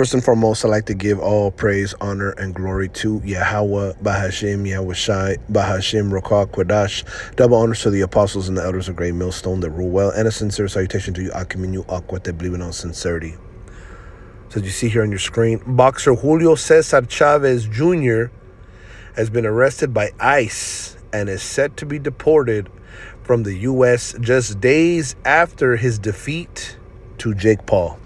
First and foremost, I'd like to give all praise, honor, and glory to Yahweh, Bahashim, Yahweh Shai, Bahashim, Rokah, Kodash. Double honors to the apostles and the elders of Great Millstone that rule well, and a sincere salutation to you, Akim, Aqua, that believe in all sincerity. So as you see here on your screen, boxer Julio Cesar Chavez Jr. has been arrested by ICE and is set to be deported from the U.S. just days after his defeat to Jake Paul.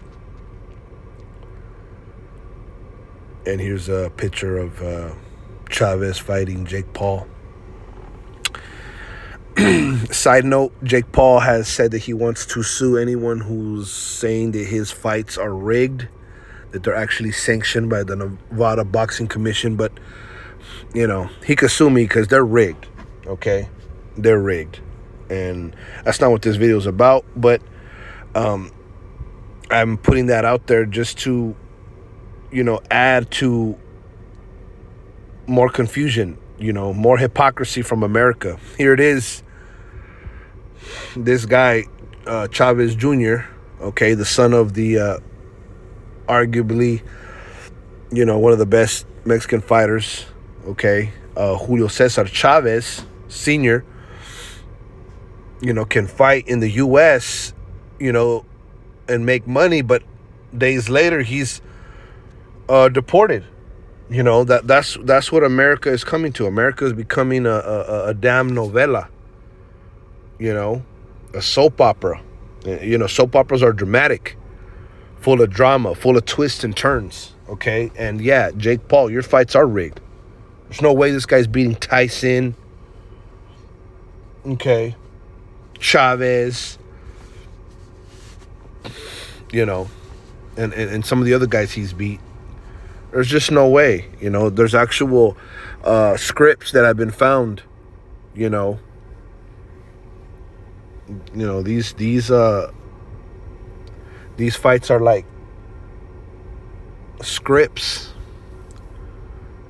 And here's a picture of Chavez fighting Jake Paul. Side note, Jake Paul has said that he wants to sue anyone who's saying that his fights are rigged, that they're actually sanctioned by the Nevada Boxing Commission. But, you know, he could sue me because they're rigged, okay? They're rigged. And that's not what this video is about. But I'm putting that out there just to, you know, add to more confusion, you know, more hypocrisy from America. Here it is. This guy, Chavez Jr., okay, the son of the arguably, you know, one of the best Mexican fighters, okay, Julio Cesar Chavez Sr., you know, can fight in the U.S., you know, and make money, but days later he's deported. You know, that's what America is coming to. America is becoming a damn novela. You know, a soap opera. You know, soap operas are dramatic, full of drama, full of twists and turns. Okay, and yeah, Jake Paul, your fights are rigged. There's no way this guy's beating Tyson. Okay, Chavez. You know, and some of the other guys he's beat. There's just no way, you know. There's actual scripts that have been found, you know. You know, these fights are like scripts.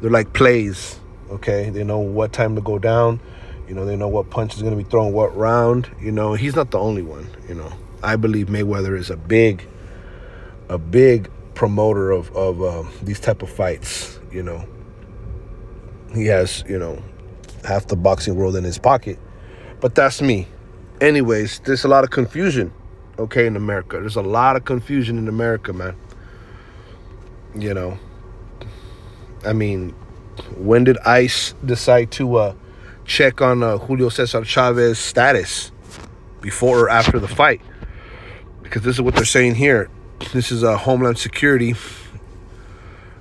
They're like plays, okay? They know what time to go down. You know, they know what punch is going to be thrown what round. You know, he's not the only one, you know. I believe Mayweather is a big promoter of these type of fights. You know, he has, you know, half the boxing world in his pocket. But that's me. Anyways, there's a lot of confusion, okay, in America. There's a lot of confusion in America, man. You know, I mean, when did ICE decide to check on Julio Cesar Chavez's status? Before or after the fight? Because this is what they're saying here. This is Homeland Security.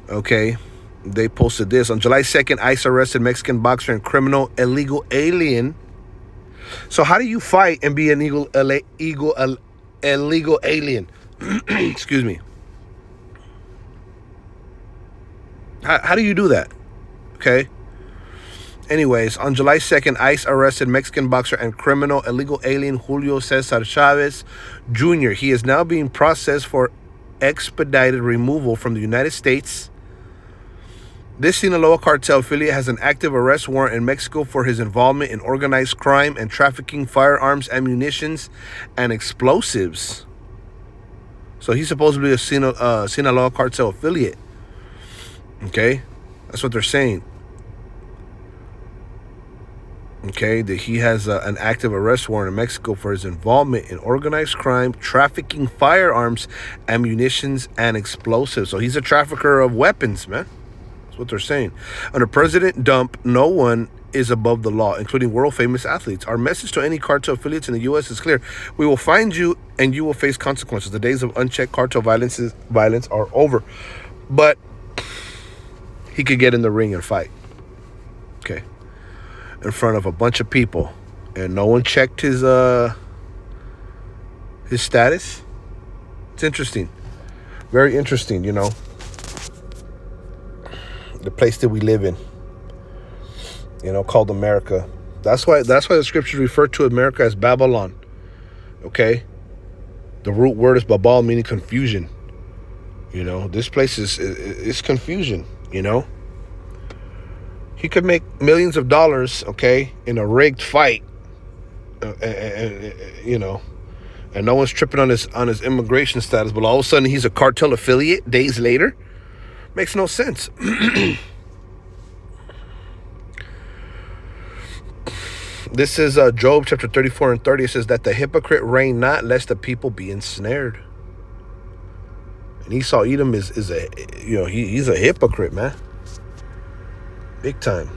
Okay. They posted this. On July 2nd, ICE arrested Mexican boxer and criminal illegal alien. So how do you fight and be an illegal alien? Excuse me. How do you do that? Okay. Anyways, on July 2nd, ICE arrested Mexican boxer and criminal illegal alien Julio Cesar Chavez Jr. He is now being processed for expedited removal from the United States. This Sinaloa cartel affiliate has an active arrest warrant in Mexico for his involvement in organized crime and trafficking firearms, ammunitions, and explosives. So he's supposedly a Sinaloa cartel affiliate. Okay? That's what they're saying. Okay, that he has an active arrest warrant in Mexico for his involvement in organized crime, trafficking firearms, ammunitions, and explosives. So he's a trafficker of weapons, man. That's what they're saying. Under President Dump, no one is above the law, including world-famous athletes. Our message to any cartel affiliates in the U.S. is clear. We will find you, and you will face consequences. The days of unchecked cartel violence are over. But he could get in the ring and fight. Okay. In front of a bunch of people, and no one checked his status. It's interesting, very interesting. You know, the place that we live in, you know, called America. That's why the scriptures refer to America as Babylon. Okay, the root word is babal, meaning confusion. You know, this place is confusion. You know. He could make millions of dollars, okay, in a rigged fight, you know, and no one's tripping on his immigration status, but all of a sudden he's a cartel affiliate days later. Makes no sense. This is Job chapter 34 and 30. It says that the hypocrite reign not, lest the people be ensnared. And Esau Edom is a, he's a hypocrite, man. Big time.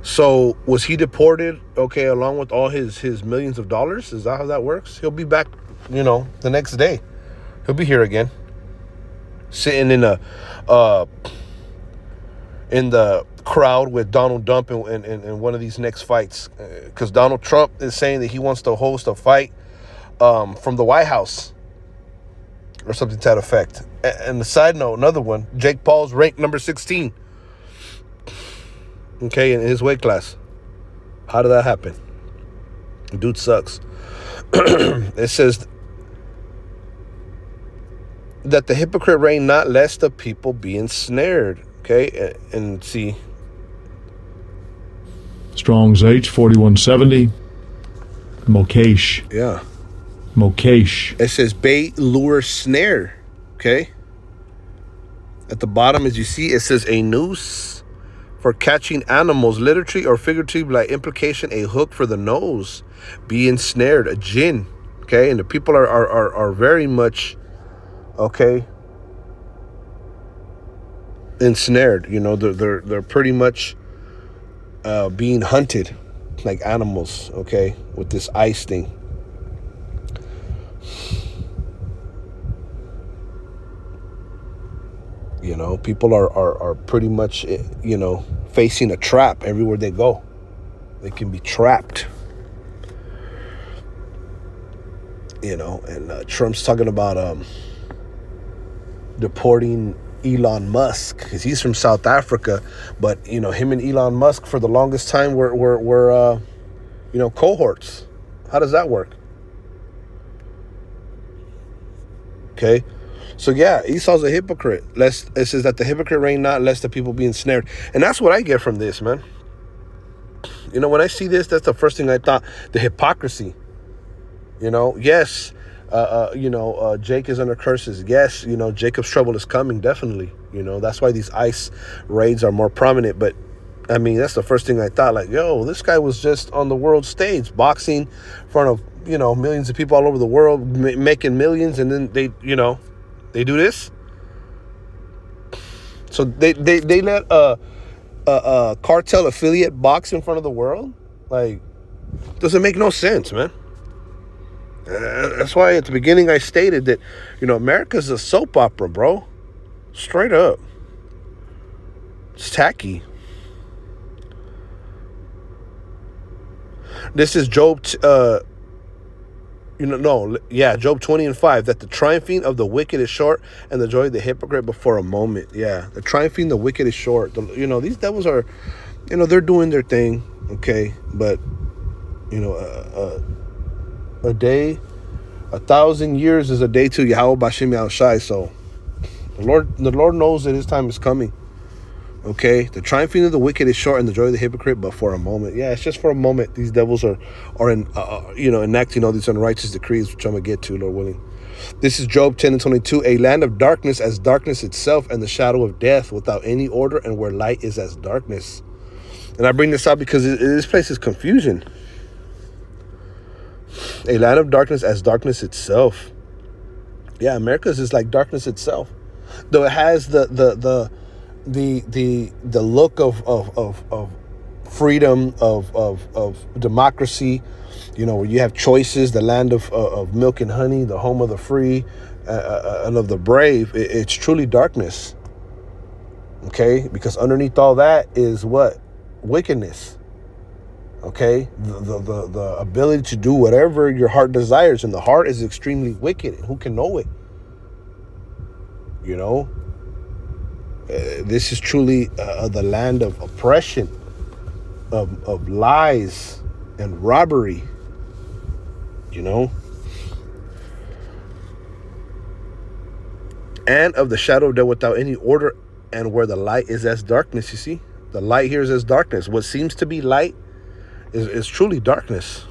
So was he deported, along with all his millions of dollars? Is that how that works? He'll be back, the next day. He'll be here again. Sitting in the crowd with Donald Trump in one of these next fights. Because Donald Trump is saying that he wants to host a fight from the White House. Or something to that effect. And the side note, another one, Jake Paul's ranked number 16. In his weight class. How did that happen? The dude sucks. It says that the hypocrite reign not, lest the people be ensnared. And see. Strong's H 4170. Mokesh. Yeah. Mokesh. It says bait, lure, snare. At the bottom, as you see, it says a noose for catching animals, literally or figuratively, by implication, a hook for the nose. Be ensnared, a jinn. And the people are very much, ensnared. They're pretty much being hunted like animals. With this ice thing. People are pretty much, facing a trap everywhere they go. They can be trapped. And Trump's talking about deporting Elon Musk because he's from South Africa. But, him and Elon Musk for the longest time were cohorts. How does that work? So yeah, Esau's a hypocrite. It says that the hypocrite reign not, lest the people be ensnared. And that's what I get from this, man. When I see this, that's the first thing I thought. The hypocrisy. Yes, Jake is under curses. Yes, Jacob's trouble is coming, definitely. That's why these ICE raids are more prominent. But, I mean, that's the first thing I thought. Like, this guy was just on the world stage, boxing in front of, millions of people all over the world, making millions, and then they do this. So they let a cartel affiliate box in front of the world? Like, doesn't make no sense, man. That's why at the beginning I stated that, America's a soap opera, bro. Straight up. It's tacky. This is Job, Job 20 and 5, that the triumphing of the wicked is short and the joy of the hypocrite but for a moment. Yeah, the triumphing of the wicked is short. These devils are, they're doing their thing, but, a day, 1,000 years is a day to Yahweh Bashim Yahushai. So the Lord knows that his time is coming. The triumphing of the wicked is short and the joy of the hypocrite but for a moment. Yeah, it's just for a moment. These devils are enacting all these unrighteous decrees, which I'm gonna get to, Lord willing. This is Job 10 and 22. A land of darkness as darkness itself, and the shadow of death without any order, and where light is as darkness. And I bring this out because this place is confusion. A land of darkness as darkness itself. Yeah, America's is like darkness itself. Though it has the look of freedom, of democracy, where you have choices, the land of milk and honey, the home of the free and of the brave. It's truly darkness. Because underneath all that is what? Wickedness. The ability to do whatever your heart desires, and the heart is extremely wicked. Who can know it? This is truly the land of oppression, of lies and robbery. And of the shadow of death without any order, and where the light is as darkness. You see, the light here is as darkness. What seems to be light is truly darkness.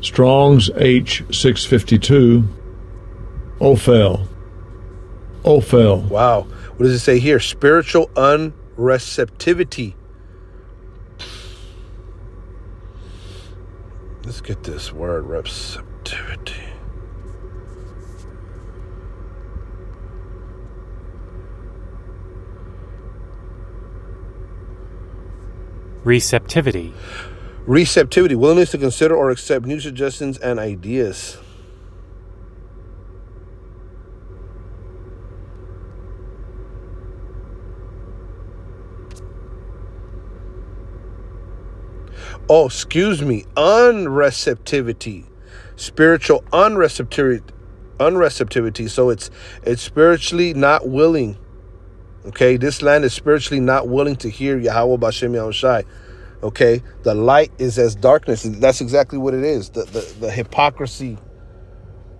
Strong's H652. Ophel. Ophel. Wow. What does it say here? Spiritual unreceptivity. Let's get this word, receptivity. Receptivity. Receptivity, willingness to consider or accept new suggestions and ideas. Oh, excuse me, unreceptivity. Spiritual unreceptivity. So it's spiritually not willing. Okay, this land is spiritually not willing to hear Yahweh Bashem Yahushai. Okay, the light is as darkness. That's exactly what it is. The hypocrisy.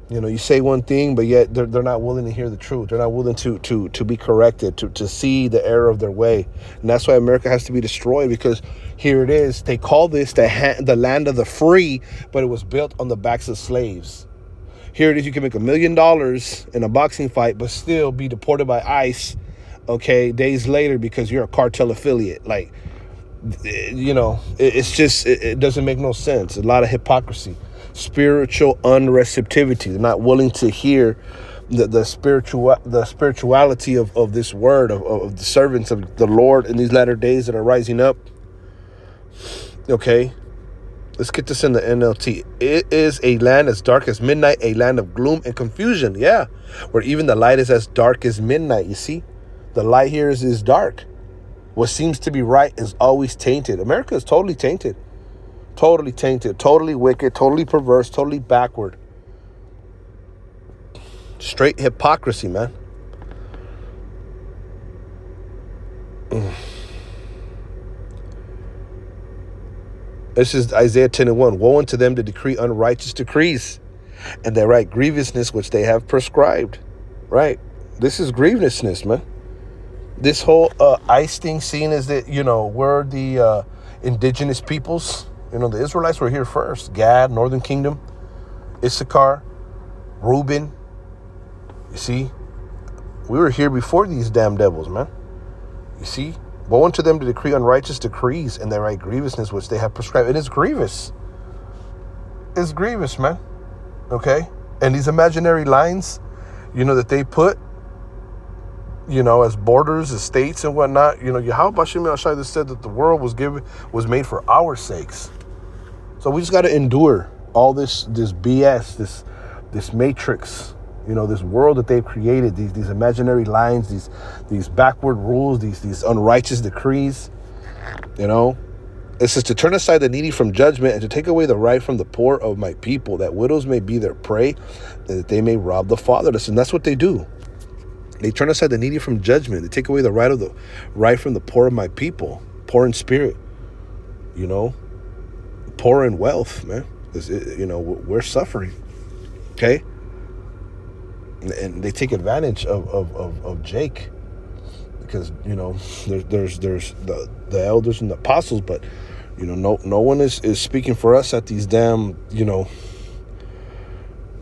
You know, you say one thing, but yet they're not willing to hear the truth. They're not willing to be corrected, to see the error of their way. And that's why America has to be destroyed, because here it is. They call this the land of the free, but it was built on the backs of slaves. Here it is. You can make $1 million in a boxing fight, but still be deported by ICE, okay, days later because you're a cartel affiliate. Like, you know, it's just, it doesn't make no sense. A lot of hypocrisy. Spiritual unreceptivity. They're not willing to hear the spirituality of this word, of the servants of the Lord in these latter days that are rising up. Okay, let's get this in the NLT. It is a land as dark as midnight, a land of gloom and confusion. Yeah, where even the light is as dark as midnight. You see, the light here is dark. What seems to be right is always tainted. America is totally tainted. Totally tainted, totally wicked, totally perverse, totally backward. Straight hypocrisy, man. This is Isaiah 10:1. Woe unto them that decree unrighteous decrees, and they write grievousness which they have prescribed. Right? This is grievousness, man. This whole ICE thing, seen as that, you know, we're the indigenous peoples. You know, the Israelites were here first. Gad, Northern Kingdom, Issachar, Reuben. You see, we were here before these damn devils, man. You see, woe unto them to decree unrighteous decrees, and they write grievousness which they have prescribed. And it's grievous. It's grievous, man. Okay? And these imaginary lines, you know, that they put, you know, as borders, as states and whatnot. You know, Yahweh Bashem Yahushai said that the world was made for our sakes. So we just got to endure all this BS, this matrix, you know, this world that they've created, these imaginary lines, these backward rules, these unrighteous decrees. You know, it says to turn aside the needy from judgment and to take away the right from the poor of my people, that widows may be their prey, and that they may rob the fatherless. And that's what they do. They turn aside the needy from judgment. They take away the right from the poor of my people, poor in spirit, you know, poor in wealth, man. You know, we're suffering, okay? And they take advantage of Jake, because, you know, there's the elders and the apostles, but, you know, no one is speaking for us at these damn, you know,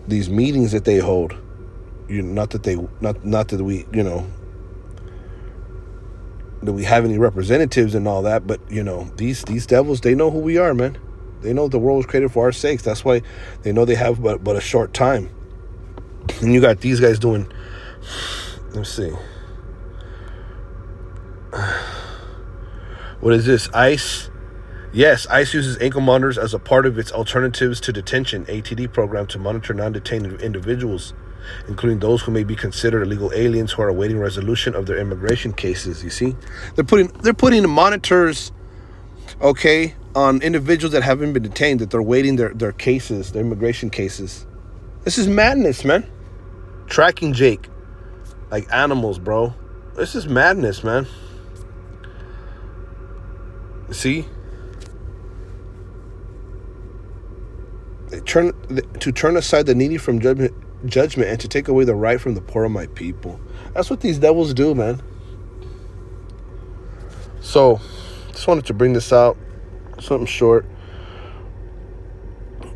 these meetings that they hold. You know, not that we, you know, that we have any representatives and all that, but, you know, these devils, they know who we are, man. They know the world was created for our sakes. That's why they know they have but a short time. And you got these guys doing, let's see. What is this? ICE? Yes, ICE uses ankle monitors as a part of its Alternatives to Detention, ATD program, to monitor non-detained individuals, including those who may be considered illegal aliens who are awaiting resolution of their immigration cases. You see, they're putting monitors, okay, on individuals that haven't been detained, that they're waiting their cases, their immigration cases. This is madness, man. Tracking Jake like animals, bro. This is madness, man. You see, they turn aside the needy from judgment and to take away the right from the poor of my people. That's what these devils do, man. So, just wanted to bring this out, something short.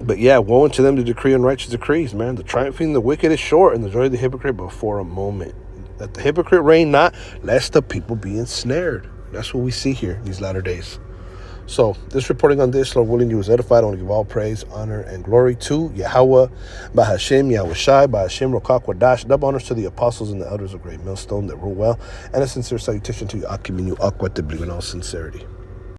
But yeah, woe unto them to decree unrighteous decrees, man. The triumphing the wicked is short, and the joy of the hypocrite but for a moment. Let the hypocrite reign not, lest the people be ensnared. That's what we see here these latter days. So, this reporting on this, Lord willing, you was edified. I want to give all praise, honor, and glory to Yahweh, Bahashem, Yahweh Shai, Bahashem, Rokak, Wadash. Double honors to the apostles and the elders of Great Millstone that rule well. And a sincere salutation to you, Akim, and you, Aqua, in all sincerity.